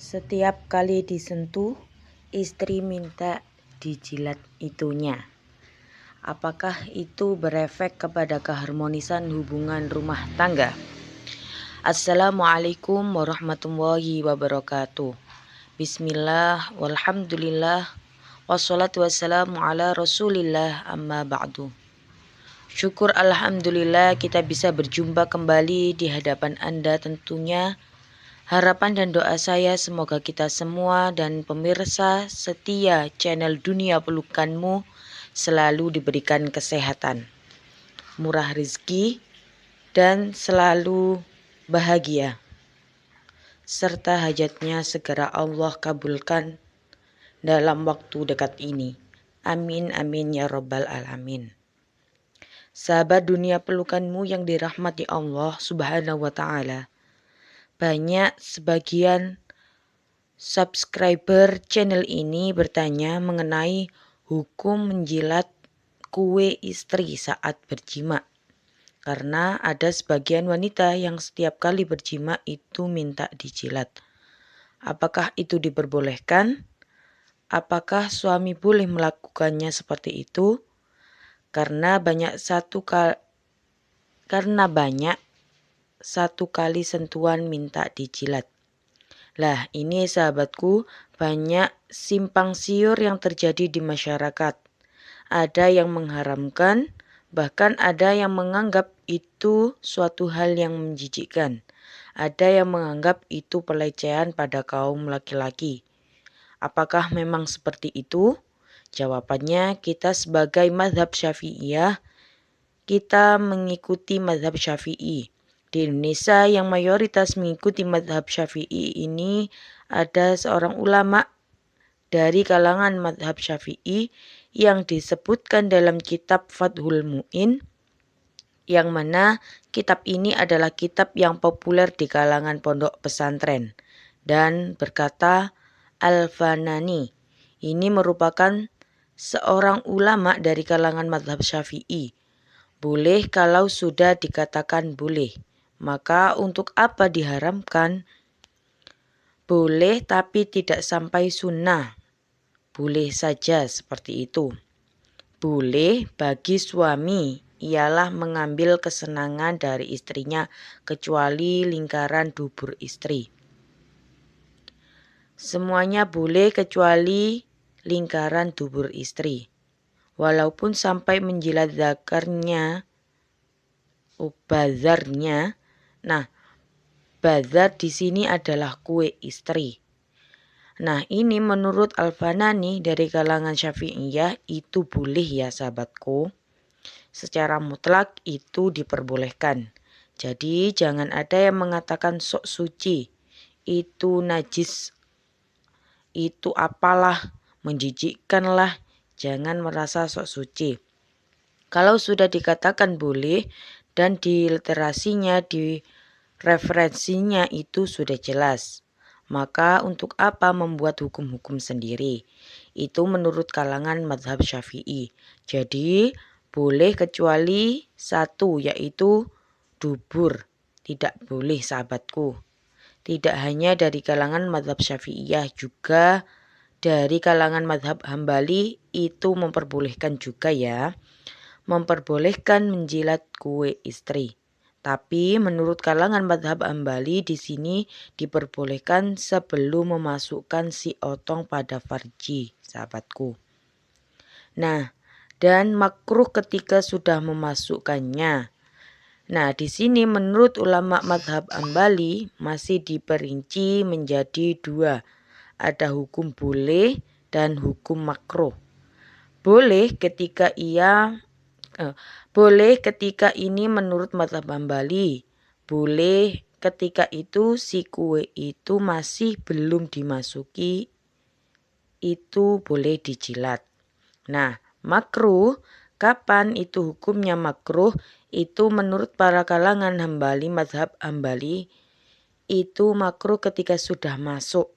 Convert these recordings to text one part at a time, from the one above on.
Setiap kali disentuh, istri minta dijilat itunya. Apakah itu berefek kepada keharmonisan hubungan rumah tangga? Assalamualaikum warahmatullahi wabarakatuh. Bismillah, walhamdulillah, wassalatu wassalamu ala rasulillah, amma ba'du. Syukur alhamdulillah kita bisa berjumpa kembali di hadapan Anda tentunya. Harapan dan doa saya semoga kita semua dan pemirsa setia channel Dunia Pelukanmu selalu diberikan kesehatan, murah rezeki, dan selalu bahagia. Serta hajatnya segera Allah kabulkan dalam waktu dekat ini. Amin amin ya rabbal alamin. Sahabat Dunia Pelukanmu yang dirahmati Allah Subhanahu wa ta'ala. Banyak sebagian subscriber channel ini bertanya mengenai hukum menjilat kue istri saat berjima. Karena ada sebagian wanita yang setiap kali berjima itu minta dijilat. Apakah itu diperbolehkan? Apakah suami boleh melakukannya seperti itu? Karena banyak satu kali sentuhan minta dijilat. Lah ini sahabatku, banyak simpang siur yang terjadi di masyarakat. Ada yang mengharamkan, bahkan ada yang menganggap itu suatu hal yang menjijikkan. Ada yang menganggap itu pelecehan pada kaum laki-laki. Apakah memang seperti itu? Jawabannya, kita sebagai mazhab Syafi'iyah, kita mengikuti mazhab Syafi'i. Di Indonesia yang mayoritas mengikuti mazhab Syafi'i ini ada seorang ulama dari kalangan mazhab Syafi'i yang disebutkan dalam kitab Fathul Mu'in, yang mana kitab ini adalah kitab yang populer di kalangan pondok pesantren, dan berkata Al-Fanani ini merupakan seorang ulama dari kalangan mazhab Syafi'i. Boleh kalau sudah dikatakan boleh, maka untuk apa diharamkan? Boleh tapi tidak sampai sunnah. Boleh saja seperti itu. Boleh bagi suami ialah mengambil kesenangan dari istrinya kecuali lingkaran dubur istri. Semuanya boleh kecuali lingkaran dubur istri. Walaupun sampai menjilat zakarnya, bazarnya. Nah, bazar di sini adalah kue istri. Nah, ini menurut Al-Fanani dari kalangan Syafi'iyah itu boleh ya sahabatku. Secara mutlak itu diperbolehkan. Jadi jangan ada yang mengatakan sok suci, itu najis, itu apalah, menjijikkanlah. Jangan merasa sok suci. Kalau sudah dikatakan boleh dan di literasinya, di referensinya itu sudah jelas, maka untuk apa membuat hukum-hukum sendiri? Itu menurut kalangan mazhab Syafi'i. Jadi boleh kecuali satu, yaitu dubur. Tidak boleh sahabatku. Tidak hanya dari kalangan mazhab Syafi'iyah, juga dari kalangan mazhab Hambali itu memperbolehkan juga ya. Memperbolehkan menjilat kue istri. Tapi menurut kalangan mazhab Hambali di sini diperbolehkan sebelum memasukkan si otong pada farji, sahabatku. Nah, dan makruh ketika sudah memasukkannya. Nah, di sini menurut ulama mazhab Hambali masih diperinci menjadi dua. Ada hukum boleh dan hukum makruh. Boleh ketika ini menurut mazhab Hambali. Boleh ketika itu si kue itu masih belum dimasuki, itu boleh dijilat. Nah, makruh, kapan itu hukumnya makruh? Itu menurut para kalangan Hambali, mazhab Hambali, itu makruh ketika sudah masuk.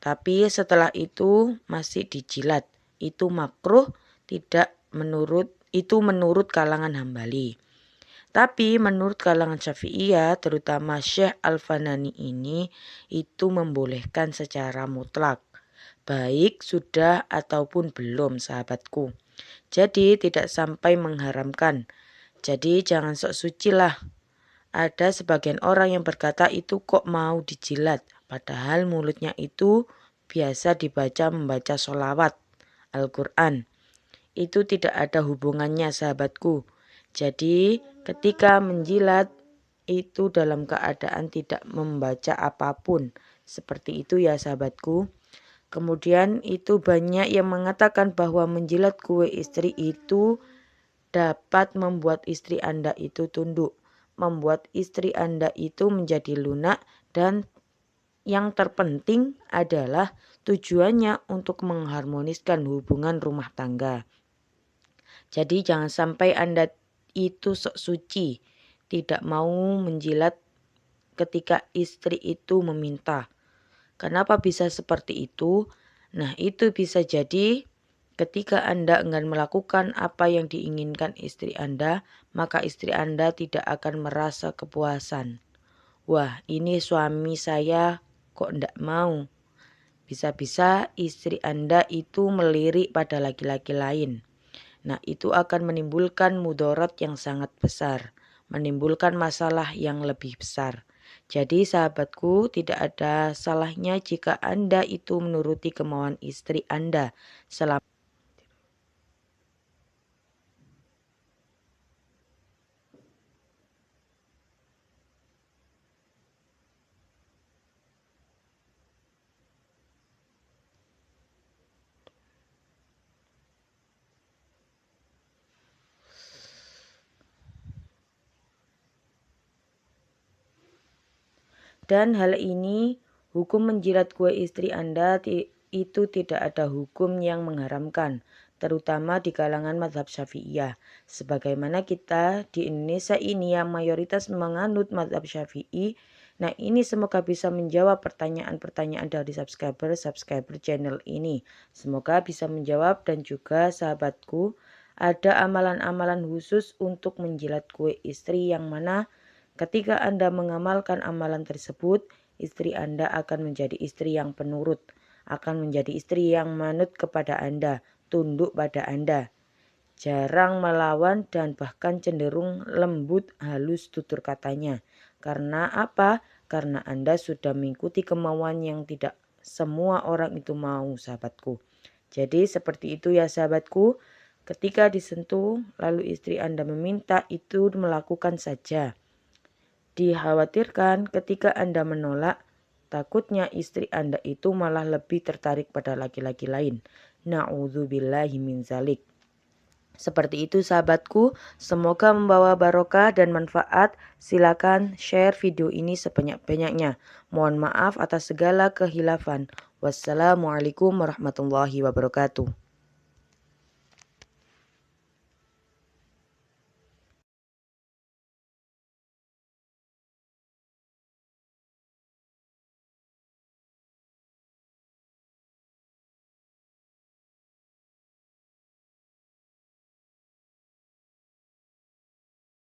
Tapi setelah itu masih dijilat. Itu makruh, tidak menurut kalangan Hambali. Tapi menurut kalangan Syafi'iyah, terutama Syekh Al-Fanani ini, itu membolehkan secara mutlak, baik sudah ataupun belum sahabatku. Jadi tidak sampai mengharamkan. Jadi jangan sok suci lah. Ada sebagian orang yang berkata itu kok mau dijilat, padahal mulutnya itu biasa membaca sholawat Al-Quran. Itu tidak ada hubungannya sahabatku. Jadi ketika menjilat itu dalam keadaan tidak membaca apapun. Seperti itu ya sahabatku. Kemudian itu banyak yang mengatakan bahwa menjilat kue istri itu dapat membuat istri Anda itu tunduk. Membuat istri Anda itu menjadi lunak dan yang terpenting adalah tujuannya untuk mengharmoniskan hubungan rumah tangga. Jadi jangan sampai Anda itu sok suci, tidak mau menjilat ketika istri itu meminta. Kenapa bisa seperti itu? Nah, itu bisa jadi ketika Anda enggan melakukan apa yang diinginkan istri Anda, maka istri Anda tidak akan merasa kepuasan. Wah, ini suami saya kok enggak mau. Bisa-bisa istri Anda itu melirik pada laki-laki lain. Nah, itu akan menimbulkan mudarat yang sangat besar, menimbulkan masalah yang lebih besar. Jadi sahabatku, tidak ada salahnya jika Anda itu menuruti kemauan istri Anda selama dan hal ini hukum menjilat kue istri Anda itu tidak ada hukum yang mengharamkan, terutama di kalangan mazhab Syafi'iyah. Sebagaimana kita di Indonesia ini yang mayoritas menganut mazhab Syafi'i. Nah, ini semoga bisa menjawab pertanyaan-pertanyaan dari subscriber channel ini. Semoga bisa menjawab, dan juga sahabatku, ada amalan-amalan khusus untuk menjilat kue istri yang mana ketika Anda mengamalkan amalan tersebut, istri Anda akan menjadi istri yang penurut, akan menjadi istri yang manut kepada Anda, tunduk pada Anda, jarang melawan dan bahkan cenderung lembut halus tutur katanya. Karena apa? Karena Anda sudah mengikuti kemauan yang tidak semua orang itu mau, sahabatku. Jadi seperti itu ya sahabatku. Ketika disentuh lalu istri Anda meminta, itu melakukan saja. Dikhawatirkan ketika Anda menolak, takutnya istri Anda itu malah lebih tertarik pada laki-laki lain. Na'udzubillahi min zalik. Seperti itu sahabatku, semoga membawa barokah dan manfaat. Silakan share video ini sebanyak-banyaknya. Mohon maaf atas segala kehilafan. Wassalamualaikum warahmatullahi wabarakatuh.